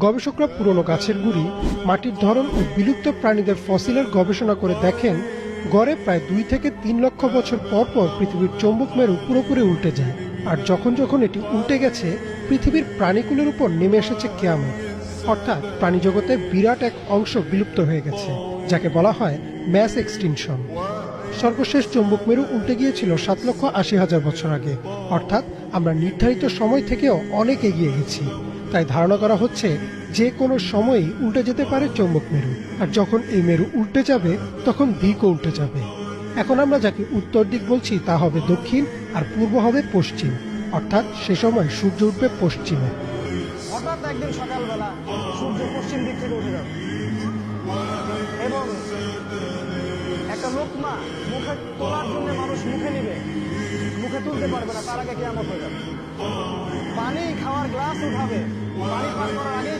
গবেষকরা পুরনো গাছের গুঁড়ি, মাটির ধরন ও বিলুপ্ত প্রাণীদের ফসিলের গবেষণা করে দেখেন গড়ে প্রায় 2 থেকে 3 লক্ষ বছর পর পর পৃথিবীর চৌম্বক মেরু পুরোপুরি উল্টে যায়। আর যখন যখন এটি উল্টে গেছে, পৃথিবীর প্রাণীকুলের উপর নেমে এসেছে কিয়ামত। অর্থাৎ প্রাণীজগতে বিরাট এক অংশ বিলুপ্ত হয়ে গেছে, যাকে বলা হয় ম্যাস এক্সটিনশন। সর্বশেষ চৌম্বক মেরু উল্টে গিয়েছিল 7,80,000 বছর আগে, অর্থাৎ আমরা নির্ধারিত সময় থেকেও অনেক এগিয়ে গেছি। তাই ধারণা করা হচ্ছে যে কোনো সময়ই উল্টে যেতে পারে চৌম্বক মেরু। আর যখন এই মেরু উল্টে যাবে, তখন দিকও উল্টে যাবে। এখন আমরা যাকে উত্তর দিক বলছি তা হবে দক্ষিণ, আর পূর্ব হবে পশ্চিম। অর্থাৎ সে সময় সূর্য উঠবে পশ্চিমে। হঠাৎ একদিন সকালবেলা সূর্য পশ্চিম দিক থেকে উঠে যাবে এবং একটা লোকমা মুখে তোলার জন্য মানুষ মুখে নিবে, মুখে তুলতে পারবে না, তার আগে কিয়ামত হয়ে যাবে। পানি খাওয়ার গ্লাস উঠাবে, পানি পান করার আগে